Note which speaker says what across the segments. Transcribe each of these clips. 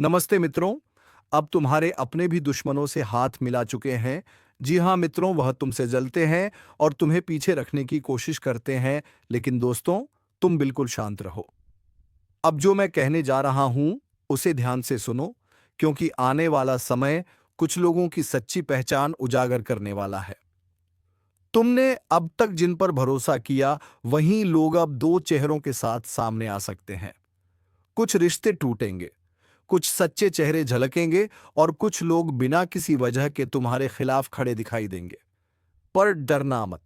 Speaker 1: नमस्ते मित्रों। अब तुम्हारे अपने भी दुश्मनों से हाथ मिला चुके हैं। जी हाँ मित्रों, वह तुमसे जलते हैं और तुम्हें पीछे रखने की कोशिश करते हैं। लेकिन दोस्तों, तुम बिल्कुल शांत रहो। अब जो मैं कहने जा रहा हूं उसे ध्यान से सुनो, क्योंकि आने वाला समय कुछ लोगों की सच्ची पहचान उजागर करने वाला है। तुमने अब तक जिन पर भरोसा किया, वहीं लोग अब दो चेहरों के साथ सामने आ सकते हैं। कुछ रिश्ते टूटेंगे, कुछ सच्चे चेहरे झलकेंगे और कुछ लोग बिना किसी वजह के तुम्हारे खिलाफ खड़े दिखाई देंगे। पर डरना मत।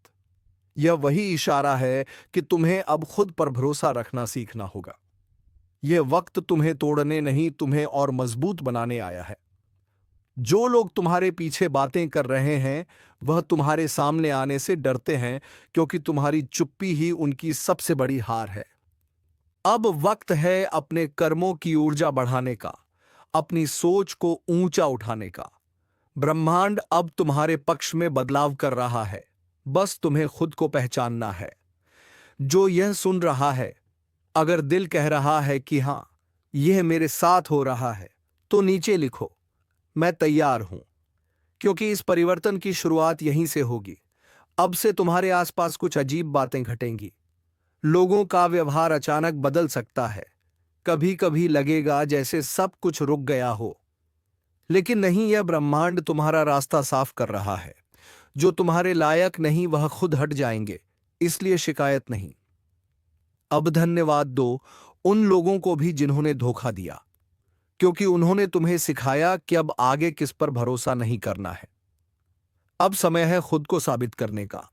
Speaker 1: यह वही इशारा है कि तुम्हें अब खुद पर भरोसा रखना सीखना होगा। यह वक्त तुम्हें तोड़ने नहीं, तुम्हें और मजबूत बनाने आया है। जो लोग तुम्हारे पीछे बातें कर रहे हैं, वह तुम्हारे सामने आने से डरते हैं, क्योंकि तुम्हारी चुप्पी ही उनकी सबसे बड़ी हार है। अब वक्त है अपने कर्मों की ऊर्जा बढ़ाने का, अपनी सोच को ऊंचा उठाने का। ब्रह्मांड अब तुम्हारे पक्ष में बदलाव कर रहा है। बस तुम्हें खुद को पहचानना है। जो यह सुन रहा है, अगर दिल कह रहा है कि हां, यह मेरे साथ हो रहा है, तो नीचे लिखो, मैं तैयार हूं। क्योंकि इस परिवर्तन की शुरुआत यहीं से होगी। अब से तुम्हारे आसपास कुछ अजीब बातें घटेंगी। लोगों का व्यवहार अचानक बदल सकता है। कभी कभी लगेगा जैसे सब कुछ रुक गया हो। लेकिन नहीं, यह ब्रह्मांड तुम्हारा रास्ता साफ कर रहा है। जो तुम्हारे लायक नहीं, वह खुद हट जाएंगे। इसलिए शिकायत नहीं। अब धन्यवाद दो उन लोगों को भी जिन्होंने धोखा दिया, क्योंकि उन्होंने तुम्हें सिखाया कि अब आगे किस पर भरोसा नहीं करना है। अब समय है खुद को साबित करने का।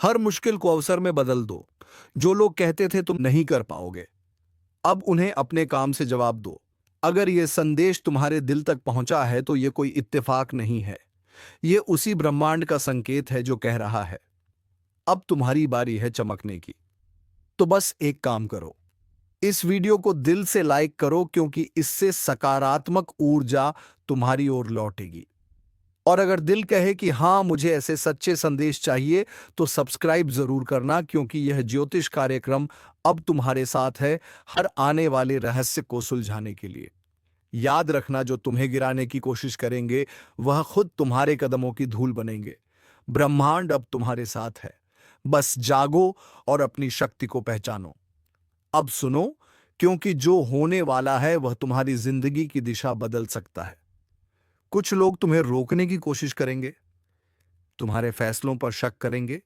Speaker 1: हर मुश्किल को अवसर में बदल दो। जो लोग कहते थे तुम नहीं कर पाओगे, अब उन्हें अपने काम से जवाब दो। अगर यह संदेश तुम्हारे दिल तक पहुंचा है, तो यह कोई इत्तेफाक नहीं है। यह उसी ब्रह्मांड का संकेत है जो कह रहा है, अब तुम्हारी बारी है चमकने की। तो बस एक काम करो, इस वीडियो को दिल से लाइक करो, क्योंकि इससे सकारात्मक ऊर्जा तुम्हारी ओर लौटेगी। और अगर दिल कहे कि हां, मुझे ऐसे सच्चे संदेश चाहिए, तो सब्सक्राइब जरूर करना, क्योंकि यह ज्योतिष कार्यक्रम अब तुम्हारे साथ है, हर आने वाले रहस्य को सुलझाने के लिए। याद रखना, जो तुम्हें गिराने की कोशिश करेंगे, वह खुद तुम्हारे कदमों की धूल बनेंगे। ब्रह्मांड अब तुम्हारे साथ है। बस जागो और अपनी शक्ति को पहचानो। अब सुनो, क्योंकि जो होने वाला है वह तुम्हारी जिंदगी की दिशा बदल सकता है। कुछ लोग तुम्हें रोकने की कोशिश करेंगे, तुम्हारे फैसलों पर शक करेंगे,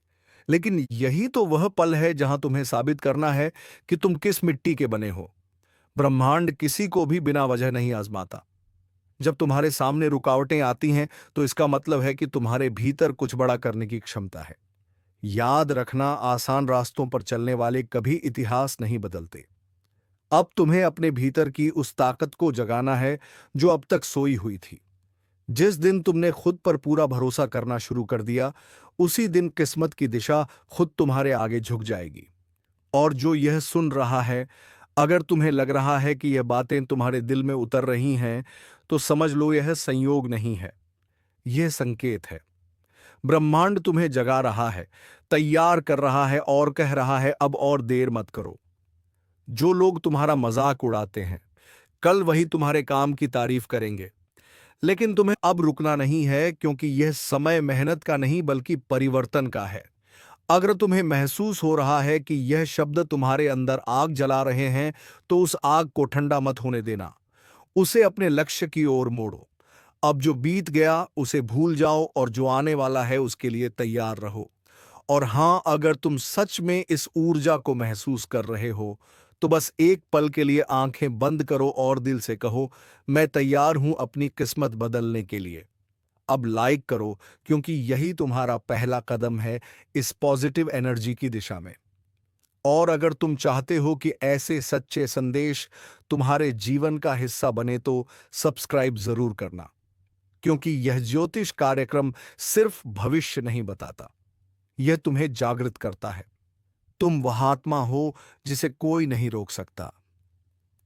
Speaker 1: लेकिन यही तो वह पल है जहां तुम्हें साबित करना है कि तुम किस मिट्टी के बने हो। ब्रह्मांड किसी को भी बिना वजह नहीं आजमाता। जब तुम्हारे सामने रुकावटें आती हैं, तो इसका मतलब है कि तुम्हारे भीतर कुछ बड़ा करने की क्षमता है। याद रखना, आसान रास्तों पर चलने वाले कभी इतिहास नहीं बदलते। अब तुम्हें अपने भीतर की उस ताकत को जगाना है जो अब तक सोई हुई थी। जिस दिन तुमने खुद पर पूरा भरोसा करना शुरू कर दिया, उसी दिन किस्मत की दिशा खुद तुम्हारे आगे झुक जाएगी। और जो यह सुन रहा है, अगर तुम्हें लग रहा है कि यह बातें तुम्हारे दिल में उतर रही हैं, तो समझ लो यह संयोग नहीं है, यह संकेत है। ब्रह्मांड तुम्हें जगा रहा है, तैयार कर रहा है और कह रहा है, अब और देर मत करो। जो लोग तुम्हारा मजाक उड़ाते हैं, कल वही तुम्हारे काम की तारीफ करेंगे। लेकिन तुम्हें अब रुकना नहीं है, क्योंकि यह समय मेहनत का नहीं बल्कि परिवर्तन का है। अगर तुम्हें महसूस हो रहा है कि यह शब्द तुम्हारे अंदर आग जला रहे हैं, तो उस आग को ठंडा मत होने देना। उसे अपने लक्ष्य की ओर मोड़ो। अब जो बीत गया उसे भूल जाओ, और जो आने वाला है उसके लिए तैयार रहो। और हां, अगर तुम सच में इस ऊर्जा को महसूस कर रहे हो, तो बस एक पल के लिए आंखें बंद करो और दिल से कहो, मैं तैयार हूं अपनी किस्मत बदलने के लिए। अब लाइक करो, क्योंकि यही तुम्हारा पहला कदम है इस पॉजिटिव एनर्जी की दिशा में। और अगर तुम चाहते हो कि ऐसे सच्चे संदेश तुम्हारे जीवन का हिस्सा बने, तो सब्सक्राइब जरूर करना, क्योंकि यह ज्योतिष कार्यक्रम सिर्फ भविष्य नहीं बताता, यह तुम्हें जागृत करता है। तुम वह आत्मा हो जिसे कोई नहीं रोक सकता।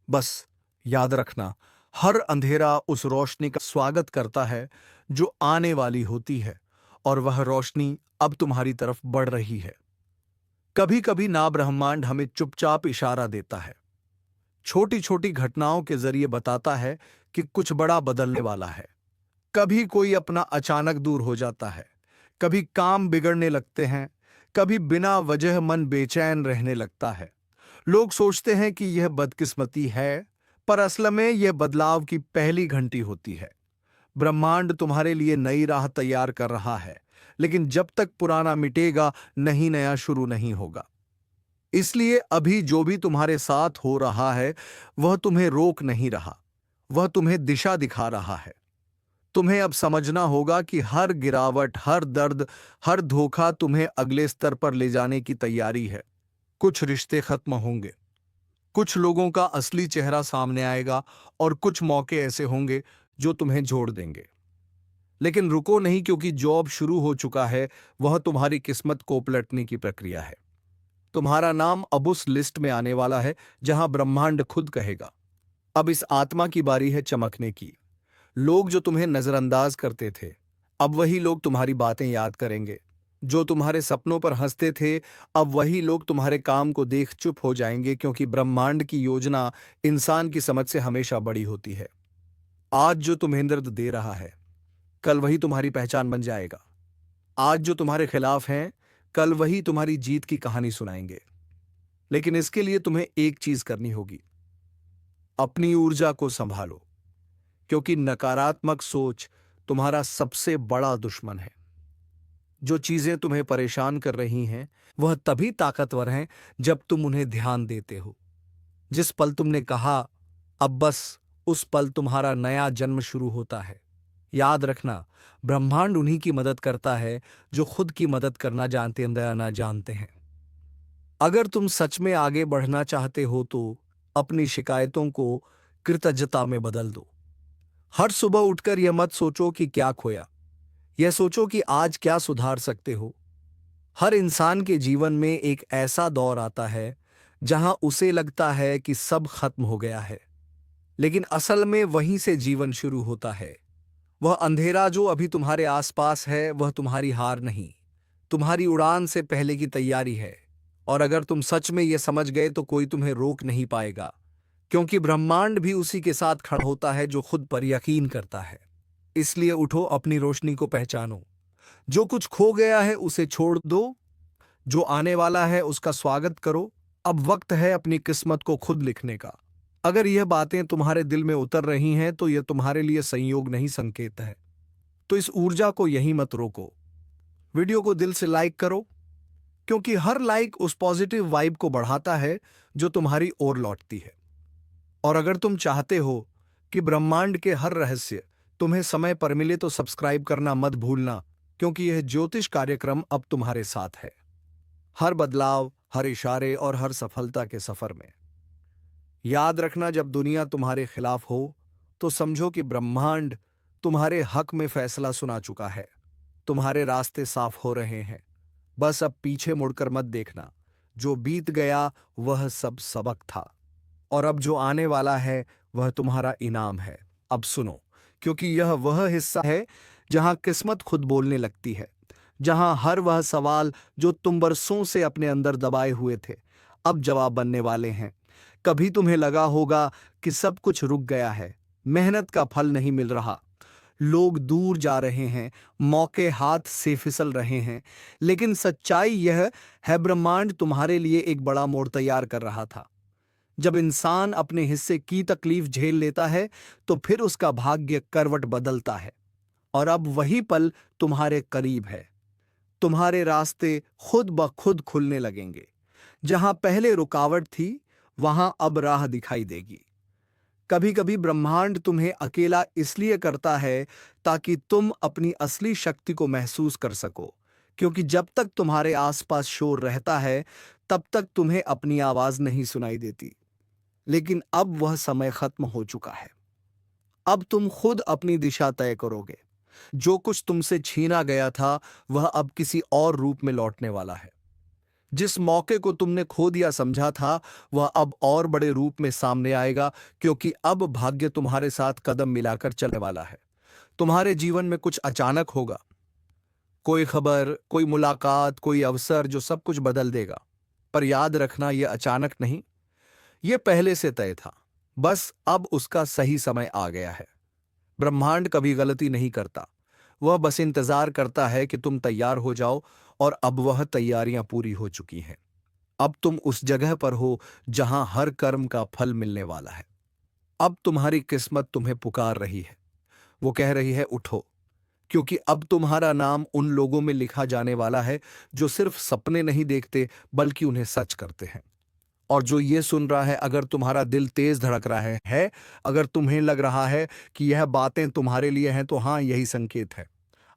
Speaker 1: बस याद रखना, हर अंधेरा उस रोशनी का स्वागत करता है जो आने वाली होती है, और वह रोशनी अब तुम्हारी तरफ बढ़ रही है। कभी कभी ना ब्रह्मांड हमें चुपचाप इशारा देता है, छोटी छोटी घटनाओं के जरिए बताता है कि कुछ बड़ा बदलने वाला है। कभी कोई अपना अचानक दूर हो जाता है, कभी काम बिगड़ने लगते हैं, कभी बिना वजह मन बेचैन रहने लगता है। लोग सोचते हैं कि यह बदकिस्मती है, पर असल में यह बदलाव की पहली घंटी होती है। ब्रह्मांड तुम्हारे लिए नई राह तैयार कर रहा है, लेकिन जब तक पुराना मिटेगा, नहीं नया शुरू नहीं होगा। इसलिए अभी जो भी तुम्हारे साथ हो रहा है, वह तुम्हें रोक नहीं रहा, वह तुम्हें दिशा दिखा रहा है। तुम्हें अब समझना होगा कि हर गिरावट, हर दर्द, हर धोखा तुम्हें अगले स्तर पर ले जाने की तैयारी है। कुछ रिश्ते खत्म होंगे, कुछ लोगों का असली चेहरा सामने आएगा, और कुछ मौके ऐसे होंगे जो तुम्हें जोड़ देंगे। लेकिन रुको नहीं, क्योंकि जो अब शुरू हो चुका है वह तुम्हारी किस्मत को पलटने की प्रक्रिया है। तुम्हारा नाम अब उस लिस्ट में आने वाला है जहां ब्रह्मांड खुद कहेगा, अब इस आत्मा की बारी है चमकने की। लोग जो तुम्हें नजरअंदाज करते थे, अब वही लोग तुम्हारी बातें याद करेंगे। जो तुम्हारे सपनों पर हंसते थे, अब वही लोग तुम्हारे काम को देख चुप हो जाएंगे, क्योंकि ब्रह्मांड की योजना इंसान की समझ से हमेशा बड़ी होती है। आज जो तुम्हें दर्द दे रहा है, कल वही तुम्हारी पहचान बन जाएगा। आज जो तुम्हारे खिलाफ हैं, कल वही तुम्हारी जीत की कहानी सुनाएंगे। लेकिन इसके लिए तुम्हें एक चीज करनी होगी, अपनी ऊर्जा को संभालो, क्योंकि नकारात्मक सोच तुम्हारा सबसे बड़ा दुश्मन है। जो चीजें तुम्हें परेशान कर रही हैं, वह तभी ताकतवर हैं जब तुम उन्हें ध्यान देते हो। जिस पल तुमने कहा अब बस, उस पल तुम्हारा नया जन्म शुरू होता है। याद रखना, ब्रह्मांड उन्हीं की मदद करता है जो खुद की मदद करना जानते या ना जानते हैं। अगर तुम सच में आगे बढ़ना चाहते हो तो अपनी शिकायतों को कृतज्ञता में बदल दो। हर सुबह उठकर यह मत सोचो कि क्या खोया, यह सोचो कि आज क्या सुधार सकते हो। हर इंसान के जीवन में एक ऐसा दौर आता है जहां उसे लगता है कि सब खत्म हो गया है, लेकिन असल में वहीं से जीवन शुरू होता है। वह अंधेरा जो अभी तुम्हारे आसपास है, वह तुम्हारी हार नहीं, तुम्हारी उड़ान से पहले की तैयारी है। और अगर तुम सच में यह समझ गए तो कोई तुम्हें रोक नहीं पाएगा, क्योंकि ब्रह्मांड भी उसी के साथ खड़ा होता है जो खुद पर यकीन करता है। इसलिए उठो, अपनी रोशनी को पहचानो। जो कुछ खो गया है उसे छोड़ दो, जो आने वाला है उसका स्वागत करो। अब वक्त है अपनी किस्मत को खुद लिखने का। अगर यह बातें तुम्हारे दिल में उतर रही हैं तो यह तुम्हारे लिए संयोग नहीं, संकेत है। तो इस ऊर्जा को यहीं मत रोको। वीडियो को दिल से लाइक करो, क्योंकि हर लाइक उस पॉजिटिव वाइब को बढ़ाता है जो तुम्हारी ओर लौटती है। और अगर तुम चाहते हो कि ब्रह्मांड के हर रहस्य तुम्हें समय पर मिले तो सब्सक्राइब करना मत भूलना, क्योंकि यह ज्योतिष कार्यक्रम अब तुम्हारे साथ है, हर बदलाव, हर इशारे और हर सफलता के सफर में। याद रखना, जब दुनिया तुम्हारे खिलाफ हो तो समझो कि ब्रह्मांड तुम्हारे हक में फैसला सुना चुका है। तुम्हारे रास्ते साफ हो रहे हैं, बस अब पीछे मुड़कर मत देखना। जो बीत गया वह सब सबक था, और अब जो आने वाला है वह तुम्हारा इनाम है। अब सुनो, क्योंकि यह वह हिस्सा है जहां किस्मत खुद बोलने लगती है, जहां हर वह सवाल जो तुम बरसों से अपने अंदर दबाए हुए थे अब जवाब बनने वाले हैं। कभी तुम्हें लगा होगा कि सब कुछ रुक गया है, मेहनत का फल नहीं मिल रहा, लोग दूर जा रहे हैं, मौके हाथ से फिसल रहे हैं, लेकिन सच्चाई यह है, ब्रह्मांड तुम्हारे लिए एक बड़ा मोड़ तैयार कर रहा था। जब इंसान अपने हिस्से की तकलीफ झेल लेता है तो फिर उसका भाग्य करवट बदलता है, और अब वही पल तुम्हारे करीब है। तुम्हारे रास्ते खुद ब खुद खुलने लगेंगे। जहां पहले रुकावट थी, वहां अब राह दिखाई देगी। कभी कभी ब्रह्मांड तुम्हें अकेला इसलिए करता है ताकि तुम अपनी असली शक्ति को महसूस कर सको, क्योंकि जब तक तुम्हारे आसपास शोर रहता है तब तक तुम्हें अपनी आवाज नहीं सुनाई देती। लेकिन अब वह समय खत्म हो चुका है। अब तुम खुद अपनी दिशा तय करोगे। जो कुछ तुमसे छीना गया था वह अब किसी और रूप में लौटने वाला है। जिस मौके को तुमने खो दिया समझा था, वह अब और बड़े रूप में सामने आएगा, क्योंकि अब भाग्य तुम्हारे साथ कदम मिलाकर चलने वाला है। तुम्हारे जीवन में कुछ अचानक होगा, कोई खबर, कोई मुलाकात, कोई अवसर जो सब कुछ बदल देगा। पर याद रखना, यह अचानक नहीं, यह पहले से तय था। बस अब उसका सही समय आ गया है। ब्रह्मांड कभी गलती नहीं करता। वह बस इंतजार करता है कि तुम तैयार हो जाओ, और अब वह तैयारियां पूरी हो चुकी हैं। अब तुम उस जगह पर हो जहां हर कर्म का फल मिलने वाला है। अब तुम्हारी किस्मत तुम्हें पुकार रही है। वो कह रही है, उठो, क्योंकि अब तुम्हारा नाम उन लोगों में लिखा जाने वाला है जो सिर्फ सपने नहीं देखते बल्कि उन्हें सच करते हैं। और जो ये सुन रहा है, अगर तुम्हारा दिल तेज धड़क रहा है, अगर तुम्हें लग रहा है कि यह बातें तुम्हारे लिए हैं, तो हाँ, यही संकेत है।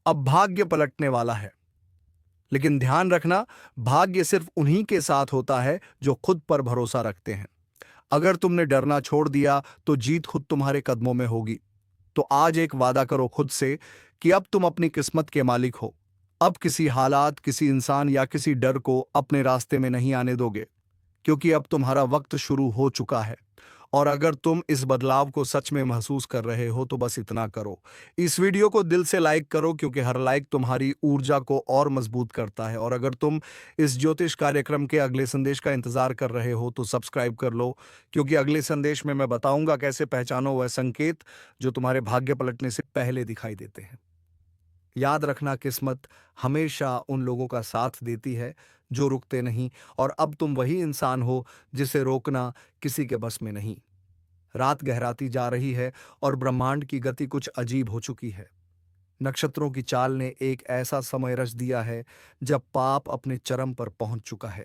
Speaker 1: अब भाग्य पलटने वाला है। लेकिन ध्यान रखना, भाग्य सिर्फ उन्हीं के साथ होता है जो खुद पर भरोसा रखते हैं। अगर तुमने डरना छोड़ दिया तो जीत खुद तुम्हारे कदमों में होगी। तो आज एक वादा करो खुद से कि अब तुम अपनी किस्मत के मालिक हो। अब किसी हालात, किसी इंसान या किसी डर को अपने रास्ते में नहीं आने दोगे, क्योंकि अब तुम्हारा वक्त शुरू हो चुका है। और अगर तुम इस बदलाव को सच में महसूस कर रहे हो तो बस इतना करो, इस वीडियो को दिल से लाइक करो, क्योंकि हर लाइक तुम्हारी ऊर्जा को और मजबूत करता है। और अगर तुम इस ज्योतिष कार्यक्रम के अगले संदेश का इंतजार कर रहे हो तो सब्सक्राइब कर लो, क्योंकि अगले संदेश में मैं बताऊंगा कैसे पहचानो वह संकेत जो तुम्हारे भाग्य पलटने से पहले दिखाई देते हैं। याद रखना, किस्मत हमेशा उन लोगों का साथ देती है जो रुकते नहीं, और अब तुम वही इंसान हो जिसे रोकना किसी के बस में नहीं। रात गहराती जा रही है और ब्रह्मांड की गति कुछ अजीब हो चुकी है। नक्षत्रों की चाल ने एक ऐसा समय रच दिया है जब पाप अपने चरम पर पहुंच चुका है।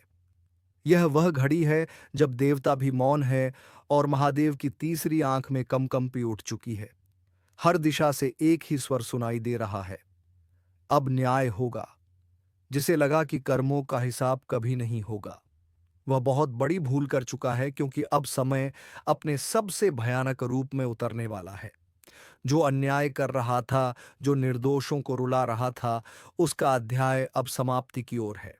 Speaker 1: यह वह घड़ी है जब देवता भी मौन है और महादेव की तीसरी आंख में कंपी उठ चुकी है। हर दिशा से एक ही स्वर सुनाई दे रहा है, अब न्याय होगा। जिसे लगा कि कर्मों का हिसाब कभी नहीं होगा, वह बहुत बड़ी भूल कर चुका है, क्योंकि अब समय अपने सबसे भयानक रूप में उतरने वाला है। जो अन्याय कर रहा था, जो निर्दोषों को रुला रहा था, उसका अध्याय अब समाप्ति की ओर है।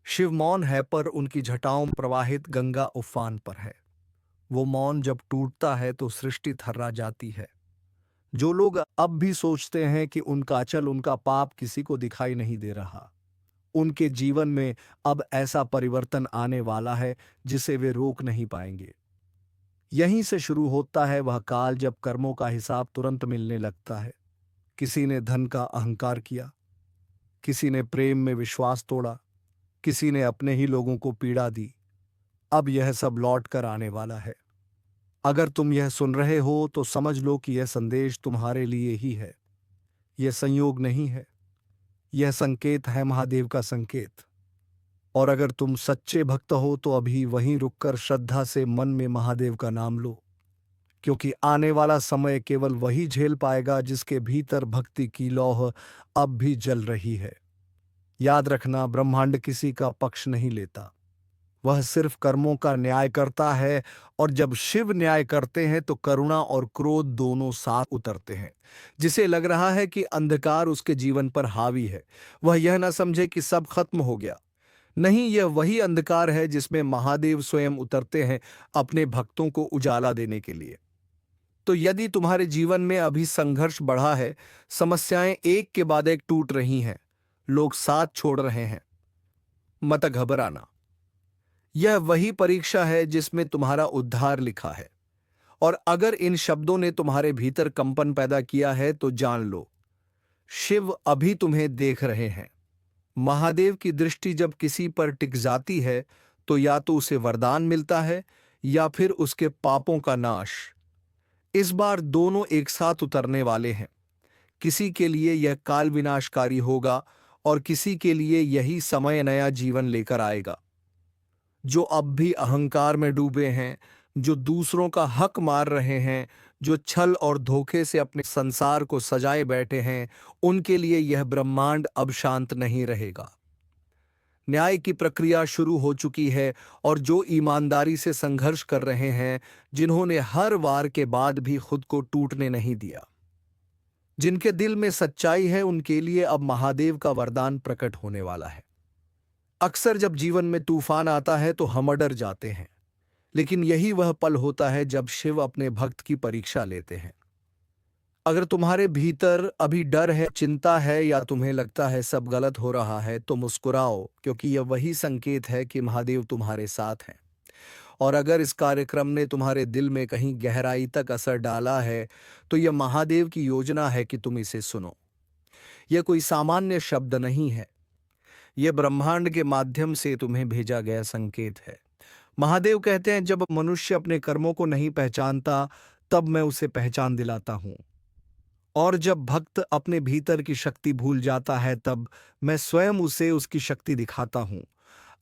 Speaker 1: शिव मौन है, पर उनकी जटाओं में प्रवाहित गंगा उफान पर है। वो मौन जब टूटता है तो सृष्टि थर्रा जाती है। जो लोग अब भी सोचते हैं कि उनका अचल, उनका पाप किसी को दिखाई नहीं दे रहा, उनके जीवन में अब ऐसा परिवर्तन आने वाला है जिसे वे रोक नहीं पाएंगे। यहीं से शुरू होता है वह काल जब कर्मों का हिसाब तुरंत मिलने लगता है। किसी ने धन का अहंकार किया, किसी ने प्रेम में विश्वास तोड़ा, किसी ने अपने ही लोगों को पीड़ा दी। अब यह सब लौट कर आने वाला है। अगर तुम यह सुन रहे हो तो समझ लो कि यह संदेश तुम्हारे लिए ही है। यह संयोग नहीं है, यह संकेत है, महादेव का संकेत। और अगर तुम सच्चे भक्त हो तो अभी वहीं रुककर श्रद्धा से मन में महादेव का नाम लो, क्योंकि आने वाला समय केवल वही झेल पाएगा जिसके भीतर भक्ति की लौह अब भी जल रही है। याद रखना, ब्रह्मांड किसी का पक्ष नहीं लेता, वह सिर्फ कर्मों का न्याय करता है। और जब शिव न्याय करते हैं तो करुणा और क्रोध दोनों साथ उतरते हैं। जिसे लग रहा है कि अंधकार उसके जीवन पर हावी है, वह यह न समझे कि सब खत्म हो गया। नहीं, यह वही अंधकार है जिसमें महादेव स्वयं उतरते हैं अपने भक्तों को उजाला देने के लिए। तो यदि तुम्हारे जीवन में अभी संघर्ष बढ़ा है, समस्याएं एक के बाद एक टूट रही हैं, लोग साथ छोड़ रहे हैं, मत घबराना। यह वही परीक्षा है जिसमें तुम्हारा उद्धार लिखा है। और अगर इन शब्दों ने तुम्हारे भीतर कंपन पैदा किया है तो जान लो, शिव अभी तुम्हें देख रहे हैं। महादेव की दृष्टि जब किसी पर टिक जाती है तो या तो उसे वरदान मिलता है या फिर उसके पापों का नाश। इस बार दोनों एक साथ उतरने वाले हैं। किसी के लिए यह काल विनाशकारी होगा और किसी के लिए यही समय नया जीवन लेकर आएगा। जो अब भी अहंकार में डूबे हैं, जो दूसरों का हक मार रहे हैं, जो छल और धोखे से अपने संसार को सजाए बैठे हैं, उनके लिए यह ब्रह्मांड अब शांत नहीं रहेगा। न्याय की प्रक्रिया शुरू हो चुकी है, और जो ईमानदारी से संघर्ष कर रहे हैं, जिन्होंने हर वार के बाद भी खुद को टूटने नहीं दिया, जिनके दिल में सच्चाई है, उनके लिए अब महादेव का वरदान प्रकट होने वाला है। अक्सर जब जीवन में तूफान आता है तो हम डर जाते हैं, लेकिन यही वह पल होता है जब शिव अपने भक्त की परीक्षा लेते हैं। अगर तुम्हारे भीतर अभी डर है, चिंता है, या तुम्हें लगता है सब गलत हो रहा है, तो मुस्कुराओ, क्योंकि यह वही संकेत है कि महादेव तुम्हारे साथ हैं। और अगर इस कार्यक्रम ने तुम्हारे दिल में कहीं गहराई तक असर डाला है, तो यह महादेव की योजना है कि तुम इसे सुनो। यह कोई सामान्य शब्द नहीं है, यह ब्रह्मांड के माध्यम से तुम्हें भेजा गया संकेत है। महादेव कहते हैं, जब मनुष्य अपने कर्मों को नहीं पहचानता, तब मैं उसे पहचान दिलाता हूं। और जब भक्त अपने भीतर की शक्ति भूल जाता है, तब मैं स्वयं उसे उसकी शक्ति दिखाता हूं।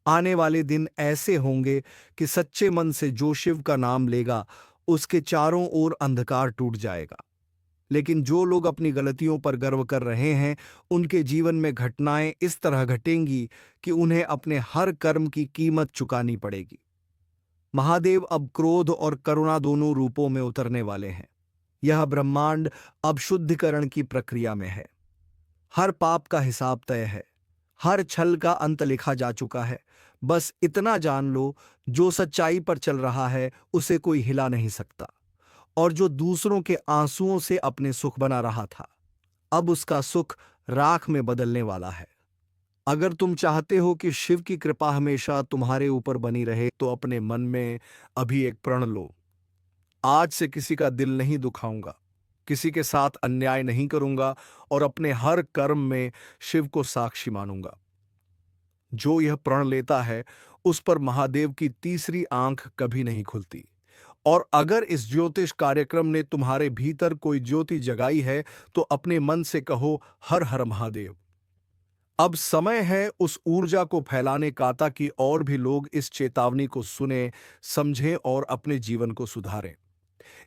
Speaker 1: आने वाले दिन ऐसे होंगे कि सच्चे मन से जो शिव का नाम लेगा, उसके चारों ओर अंधकार टूट जाएगा। लेकिन जो लोग अपनी गलतियों पर गर्व कर रहे हैं, उनके जीवन में घटनाएं इस तरह घटेंगी कि उन्हें अपने हर कर्म की कीमत चुकानी पड़ेगी। महादेव अब क्रोध और करुणा दोनों रूपों में उतरने वाले हैं। यह ब्रह्मांड अब शुद्धिकरण की प्रक्रिया में है। हर पाप का हिसाब तय है, हर छल का अंत लिखा जा चुका है। बस इतना जान लो, जो सच्चाई पर चल रहा है उसे कोई हिला नहीं सकता, और जो दूसरों के आंसुओं से अपने सुख बना रहा था, अब उसका सुख राख में बदलने वाला है। अगर तुम चाहते हो कि शिव की कृपा हमेशा तुम्हारे ऊपर बनी रहे, तो अपने मन में अभी एक प्रण लो। आज से किसी का दिल नहीं दुखाऊंगा, किसी के साथ अन्याय नहीं करूंगा, और अपने हर कर्म में शिव को साक्षी मानूंगा। जो यह प्रण लेता है, उस पर महादेव की तीसरी आंख कभी नहीं खुलती। और अगर इस ज्योतिष कार्यक्रम ने तुम्हारे भीतर कोई ज्योति जगाई है, तो अपने मन से कहो, हर हर महादेव। अब समय है उस ऊर्जा को फैलाने का, ताकि और भी लोग इस चेतावनी को सुने, समझें और अपने जीवन को सुधारें।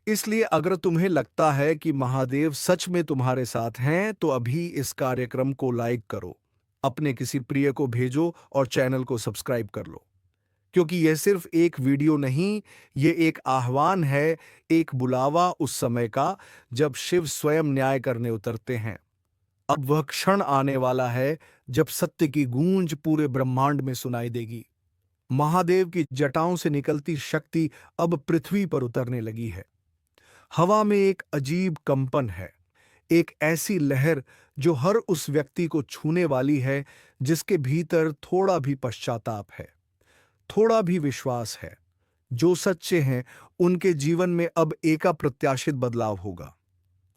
Speaker 1: इसलिए अगर तुम्हें लगता है कि महादेव सच में तुम्हारे साथ हैं, तो अभी इस कार्यक्रम को लाइक करो, अपने किसी प्रिय को भेजो और चैनल को सब्सक्राइब कर लो। क्योंकि यह सिर्फ एक वीडियो नहीं, यह एक आह्वान है, एक बुलावा उस समय का जब शिव स्वयं न्याय करने उतरते हैं। अब वह क्षण आने वाला है जब सत्य की गूंज पूरे ब्रह्मांड में सुनाई देगी। महादेव की जटाओं से निकलती शक्ति अब पृथ्वी पर उतरने लगी है। हवा में एक अजीब कंपन है, एक ऐसी लहर जो हर उस व्यक्ति को छूने वाली है जिसके भीतर थोड़ा भी पश्चाताप है, थोड़ा भी विश्वास है। जो सच्चे हैं, उनके जीवन में अब एक अप्रत्याशित बदलाव होगा।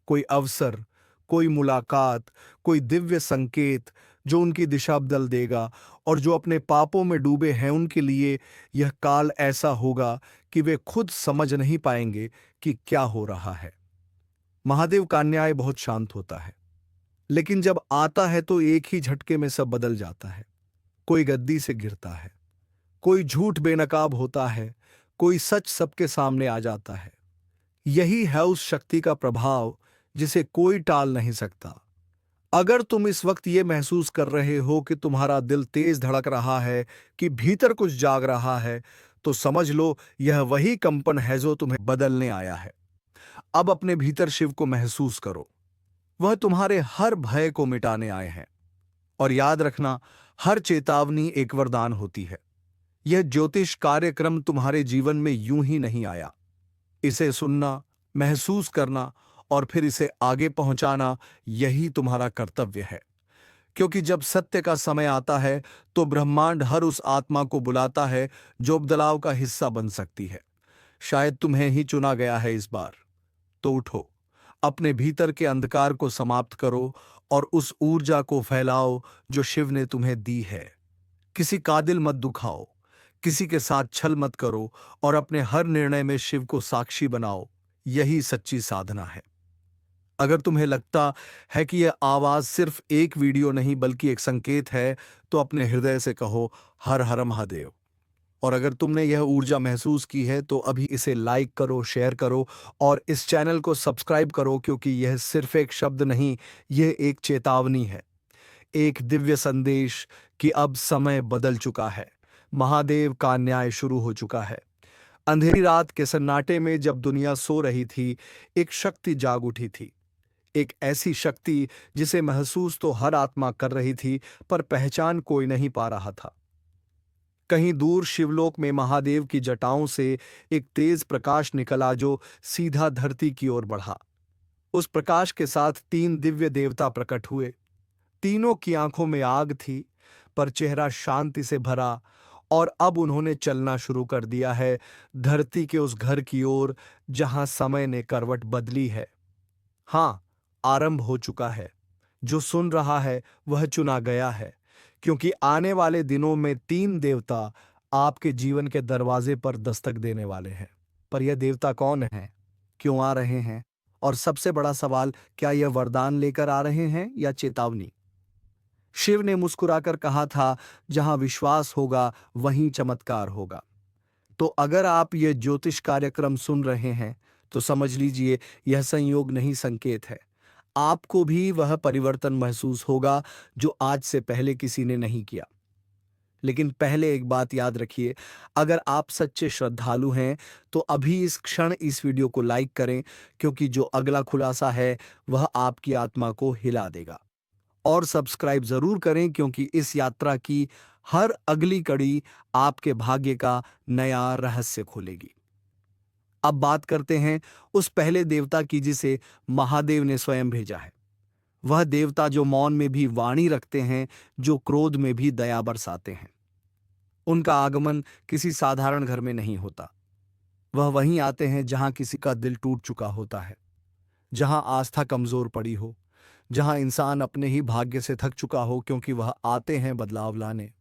Speaker 1: कोई अवसर, कोई मुलाकात, कोई दिव्य संकेत जो उनकी दिशा बदल देगा। और जो अपने पापों में डूबे हैं, उनके लिए यह काल ऐसा होगा कि वे खुद समझ नहीं पाएंगे कि क्या हो रहा है। महादेव का न्याय बहुत शांत होता है, लेकिन जब आता है तो एक ही झटके में सब बदल जाता है। कोई गद्दी से गिरता है, कोई झूठ बेनकाब होता है, कोई सच सबके सामने आ जाता है। यही है उस शक्ति का प्रभाव जिसे कोई टाल नहीं सकता। अगर तुम इस वक्त ये महसूस कर रहे हो कि तुम्हारा दिल तेज धड़क रहा है, कि भीतर कुछ जाग रहा है, तो समझ लो यह वही कंपन है जो तुम्हें बदलने आया है। अब अपने भीतर शिव को महसूस करो। वह तुम्हारे हर भय को मिटाने आए हैं। और याद रखना, हर चेतावनी एक वरदान होती है। यह ज्योतिष कार्यक्रम तुम्हारे जीवन में यूं ही नहीं आया। इसे सुनना, महसूस करना और फिर इसे आगे पहुंचाना, यही तुम्हारा कर्तव्य है। क्योंकि जब सत्य का समय आता है, तो ब्रह्मांड हर उस आत्मा को बुलाता है जो बदलाव का हिस्सा बन सकती है। शायद तुम्हें ही चुना गया है इस बार। तो उठो, अपने भीतर के अंधकार को समाप्त करो और उस ऊर्जा को फैलाओ जो शिव ने तुम्हें दी है। किसी का दिल मत दुखाओ, किसी के साथ छल मत करो, और अपने हर निर्णय में शिव को साक्षी बनाओ। यही सच्ची साधना है। अगर तुम्हें लगता है कि यह आवाज सिर्फ एक वीडियो नहीं बल्कि एक संकेत है, तो अपने हृदय से कहो, हर हर महादेव। और अगर तुमने यह ऊर्जा महसूस की है, तो अभी इसे लाइक करो, शेयर करो और इस चैनल को सब्सक्राइब करो, क्योंकि यह सिर्फ एक शब्द नहीं, यह एक चेतावनी है, एक दिव्य संदेश कि अब समय बदल चुका है। महादेव का न्याय शुरू हो चुका है। अंधेरी रात के सन्नाटे में जब दुनिया सो रही थी, एक शक्ति जाग उठी थी। एक ऐसी शक्ति जिसे महसूस तो हर आत्मा कर रही थी, पर पहचान कोई नहीं पा रहा था। कहीं दूर शिवलोक में महादेव की जटाओं से एक तेज प्रकाश निकला जो सीधा धरती की ओर बढ़ा। उस प्रकाश के साथ 3 दिव्य देवता प्रकट हुए। तीनों की आंखों में आग थी, पर चेहरा शांति से भरा और अब उन्होंने चलना शुरू कर दिया है धरती के उस घर की ओर जहां समय ने करवट बदली है। हाँ, आरंभ हो चुका है। जो सुन रहा है वह चुना गया है, क्योंकि आने वाले दिनों में 3 देवता आपके जीवन के दरवाजे पर दस्तक देने वाले हैं। पर यह देवता कौन है? क्यों आ रहे हैं? और सबसे बड़ा सवाल, क्या यह वरदान लेकर आ रहे हैं या चेतावनी? शिव ने मुस्कुराकर कहा था, जहां विश्वास होगा वहीं चमत्कार होगा। तो अगर आप ये ज्योतिष कार्यक्रम सुन रहे हैं, तो समझ लीजिए यह संयोग नहीं, संकेत है। आपको भी वह परिवर्तन महसूस होगा जो आज से पहले किसी ने नहीं किया। लेकिन पहले एक बात याद रखिए, अगर आप सच्चे श्रद्धालु हैं, तो अभी इस क्षण इस वीडियो को लाइक करें, क्योंकि जो अगला खुलासा है वह आपकी आत्मा को हिला देगा। और सब्सक्राइब जरूर करें, क्योंकि इस यात्रा की हर अगली कड़ी आपके भाग्य का नया रहस्य खोलेगी। अब बात करते हैं उस पहले देवता की जिसे महादेव ने स्वयं भेजा है। वह देवता जो मौन में भी वाणी रखते हैं, जो क्रोध में भी दया बरसाते हैं। उनका आगमन किसी साधारण घर में नहीं होता। वह वहीं आते हैं जहां किसी का दिल टूट चुका होता है, जहां आस्था कमजोर पड़ी हो, जहां इंसान अपने ही भाग्य से थक चुका हो, क्योंकि वह आते हैं बदलाव लाने।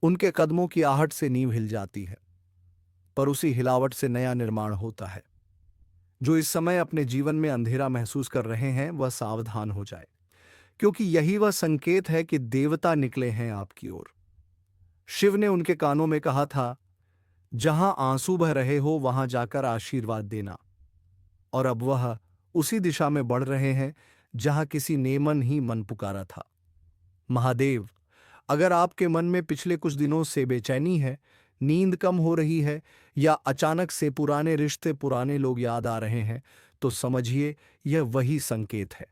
Speaker 1: उनके कदमों की आहट से नींव हिल जाती है, पर उसी हिलावट से नया निर्माण होता है। जो इस समय अपने जीवन में अंधेरा महसूस कर रहे हैं, वह सावधान हो जाए, क्योंकि यही वह संकेत है कि देवता निकले हैं आपकी ओर। शिव ने उनके कानों में कहा था, जहां आंसू बह रहे हो वहां जाकर आशीर्वाद देना। और अब वह उसी दिशा में बढ़ रहे हैं जहां किसी ने मन ही मन पुकारा था। महादेव, अगर आपके मन में पिछले कुछ दिनों से बेचैनी है, नींद कम हो रही है, या अचानक से पुराने रिश्ते, पुराने लोग याद आ रहे हैं, तो समझिए यह वही संकेत है।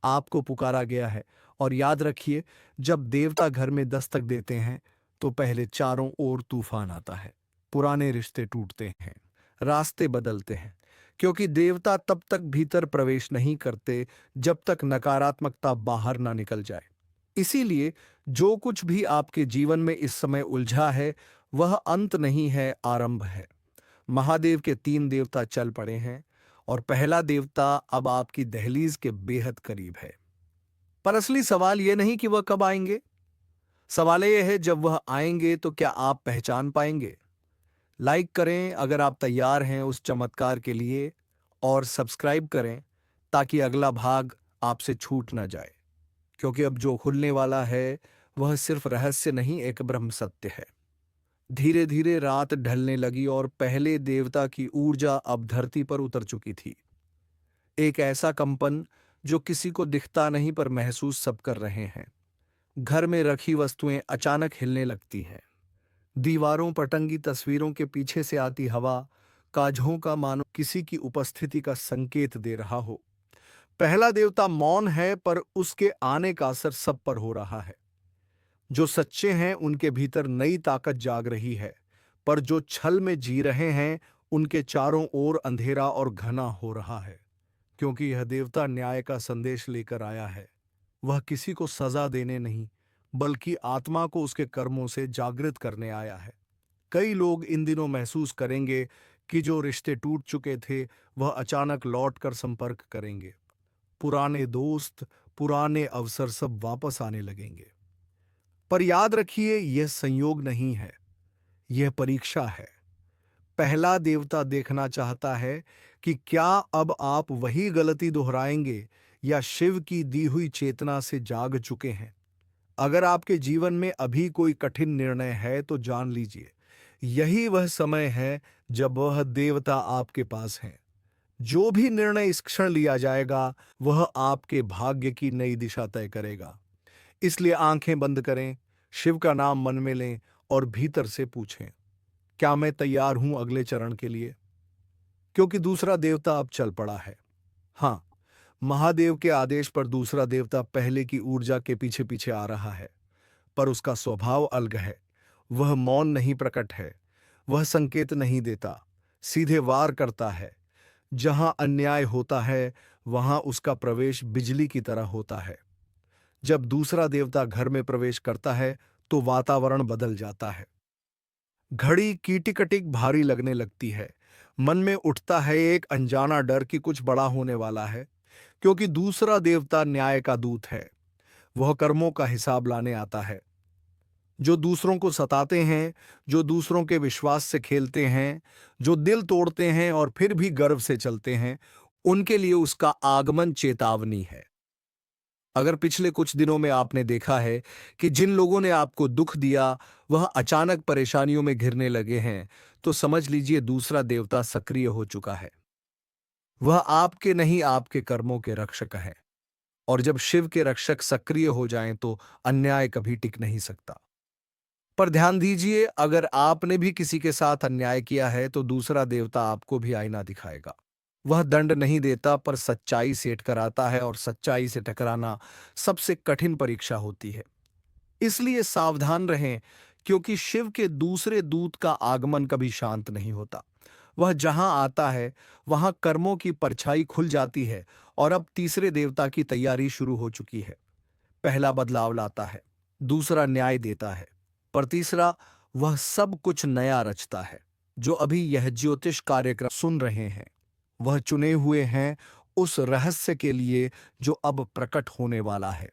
Speaker 1: आपको पुकारा गया है। और याद रखिए, जब देवता घर में दस्तक देते हैं, तो पहले चारों ओर तूफान आता है, पुराने रिश्ते टूटते हैं, रास्ते बदलते हैं, क्योंकि देवता तब तक भीतर प्रवेश नहीं करते जब तक नकारात्मकता बाहर ना निकल जाए। इसीलिए जो कुछ भी आपके जीवन में इस समय उलझा है, वह अंत नहीं है, आरंभ है। महादेव के 3 देवता चल पड़े हैं, और पहला देवता अब आपकी दहलीज के बेहद करीब है। पर असली सवाल यह नहीं कि वह कब आएंगे। सवाल यह है, जब वह आएंगे तो क्या आप पहचान पाएंगे? लाइक करें अगर आप तैयार हैं उस चमत्कार के लिए, और सब्सक्राइब करें ताकि अगला भाग आपसे छूट ना जाए, क्योंकि अब जो खुलने वाला है वह सिर्फ रहस्य नहीं, एक ब्रह्म सत्य है। धीरे धीरे रात ढलने लगी और पहले देवता की ऊर्जा अब धरती पर उतर चुकी थी। एक ऐसा कंपन जो किसी को दिखता नहीं, पर महसूस सब कर रहे हैं। घर में रखी वस्तुएं अचानक हिलने लगती हैं। दीवारों पर टंगी तस्वीरों के पीछे से आती हवा काजों का मानो किसी की उपस्थिति का संकेत दे रहा हो। पहला देवता मौन है, पर उसके आने का असर सब पर हो रहा है। जो सच्चे हैं उनके भीतर नई ताकत जाग रही है, पर जो छल में जी रहे हैं उनके चारों ओर अंधेरा और घना हो रहा है। क्योंकि यह देवता न्याय का संदेश लेकर आया है। वह किसी को सजा देने नहीं, बल्कि आत्मा को उसके कर्मों से जागृत करने आया है। कई लोग इन दिनों महसूस करेंगे कि जो रिश्ते टूट चुके थे वह अचानक लौटकर संपर्क करेंगे। पुराने दोस्त, पुराने अवसर सब वापस आने लगेंगे। पर याद रखिए, यह संयोग नहीं है, यह परीक्षा है। पहला देवता देखना चाहता है कि क्या अब आप वही गलती दोहराएंगे या शिव की दी हुई चेतना से जाग चुके हैं। अगर आपके जीवन में अभी कोई कठिन निर्णय है, तो जान लीजिए यही वह समय है जब वह देवता आपके पास हैं। जो भी निर्णय इस क्षण लिया जाएगा, वह आपके भाग्य की नई दिशा तय करेगा। इसलिए आंखें बंद करें, शिव का नाम मन में लें और भीतर से पूछें, क्या मैं तैयार हूं अगले चरण के लिए? क्योंकि दूसरा देवता अब चल पड़ा है। हाँ, महादेव के आदेश पर दूसरा देवता पहले की ऊर्जा के पीछे पीछे आ रहा है, पर उसका स्वभाव अलग है। वह मौन नहीं प्रकट है, वह संकेत नहीं देता, सीधे वार करता है। जहां अन्याय होता है, वहां उसका प्रवेश बिजली की तरह होता है। जब दूसरा देवता घर में प्रवेश करता है, तो वातावरण बदल जाता है। घड़ी कीटिकटिक भारी लगने लगती है। मन में उठता है एक अनजाना डर कि कुछ बड़ा होने वाला है, क्योंकि दूसरा देवता न्याय का दूत है। वह कर्मों का हिसाब लाने आता है। जो दूसरों को सताते हैं, जो दूसरों के विश्वास से खेलते हैं, जो दिल तोड़ते हैं और फिर भी गर्व से चलते हैं, उनके लिए उसका आगमन चेतावनी है। अगर पिछले कुछ दिनों में आपने देखा है कि जिन लोगों ने आपको दुख दिया, वह अचानक परेशानियों में घिरने लगे हैं, तो समझ लीजिए दूसरा देवता सक्रिय हो चुका है। वह आपके नहीं, आपके कर्मों के रक्षक है। और जब शिव के रक्षक सक्रिय हो जाएं तो अन्याय कभी टिक नहीं सकता। पर ध्यान दीजिए, अगर आपने भी किसी के साथ अन्याय किया है तो दूसरा देवता आपको भी आईना दिखाएगा। वह दंड नहीं देता, पर सच्चाई से कराता है, और सच्चाई से टकराना सबसे कठिन परीक्षा होती है। इसलिए सावधान रहें, क्योंकि शिव के दूसरे दूत का आगमन कभी शांत नहीं होता। वह जहां आता है, वहां कर्मों की परछाई खुल जाती है, और अब तीसरे देवता की तैयारी शुरू हो चुकी है। पहला बदलाव लाता है, दूसरा न्याय देता है, पर तीसरा वह सब कुछ नया रचता है। जो अभी यह ज्योतिष कार्यक्रम सुन रहे हैं, वह चुने हुए हैं उस रहस्य के लिए जो अब प्रकट होने वाला है।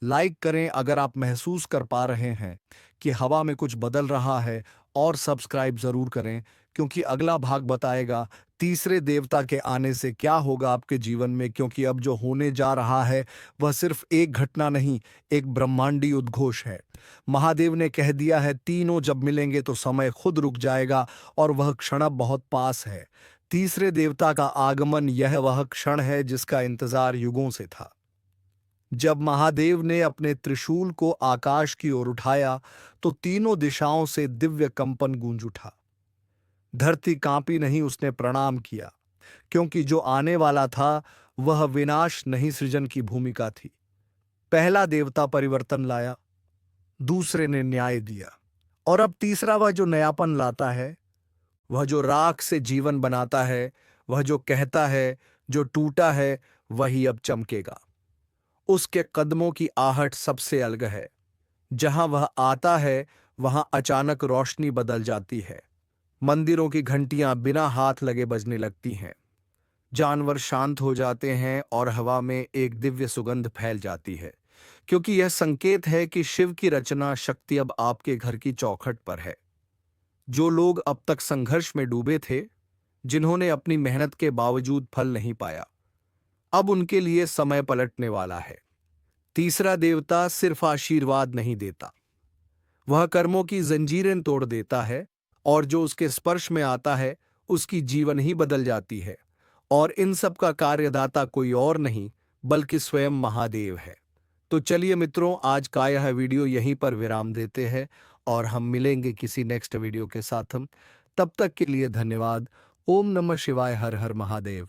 Speaker 1: लाइक करें अगर आप महसूस कर पा रहे हैं कि हवा में कुछ बदल रहा है, और सब्सक्राइब जरूर करें, क्योंकि अगला भाग बताएगा तीसरे देवता के आने से क्या होगा आपके जीवन में। क्योंकि अब जो होने जा रहा है वह सिर्फ एक घटना नहीं, एक ब्रह्मांडी उद्घोष है। महादेव ने कह दिया है, तीनों जब मिलेंगे तो समय खुद रुक जाएगा, और वह क्षण अब बहुत पास है। तीसरे देवता का आगमन, यह वह क्षण है जिसका इंतजार युगों से था। जब महादेव ने अपने त्रिशूल को आकाश की ओर उठाया, तो तीनों दिशाओं से दिव्य कंपन गूंज उठा। धरती कांपी नहीं, उसने प्रणाम किया, क्योंकि जो आने वाला था वह विनाश नहीं, सृजन की भूमिका थी। पहला देवता परिवर्तन लाया, दूसरे ने न्याय दिया, और अब तीसरा वह जो नयापन लाता है, वह जो राख से जीवन बनाता है, वह जो कहता है जो टूटा है वही अब चमकेगा। उसके कदमों की आहट सबसे अलग है। जहां वह आता है, वहां अचानक रोशनी बदल जाती है। मंदिरों की घंटियां बिना हाथ लगे बजने लगती हैं। जानवर शांत हो जाते हैं, और हवा में एक दिव्य सुगंध फैल जाती है, क्योंकि यह संकेत है कि शिव की रचना शक्ति अब आपके घर की चौखट पर है। जो लोग अब तक संघर्ष में डूबे थे, जिन्होंने अपनी मेहनत के बावजूद फल नहीं पाया, अब उनके लिए समय पलटने वाला है। तीसरा देवता सिर्फ आशीर्वाद नहीं देता, वह कर्मों की जंजीरें तोड़ देता है, और जो उसके स्पर्श में आता है उसकी जीवन ही बदल जाती है। और इन सब का कार्यदाता कोई और नहीं, बल्कि स्वयं महादेव है। तो चलिए मित्रों, आज का यह वीडियो यहीं पर विराम देते हैं, और हम मिलेंगे किसी नेक्स्ट वीडियो के साथ। हम तब तक के लिए धन्यवाद। ओम नमः शिवाय, हर हर महादेव।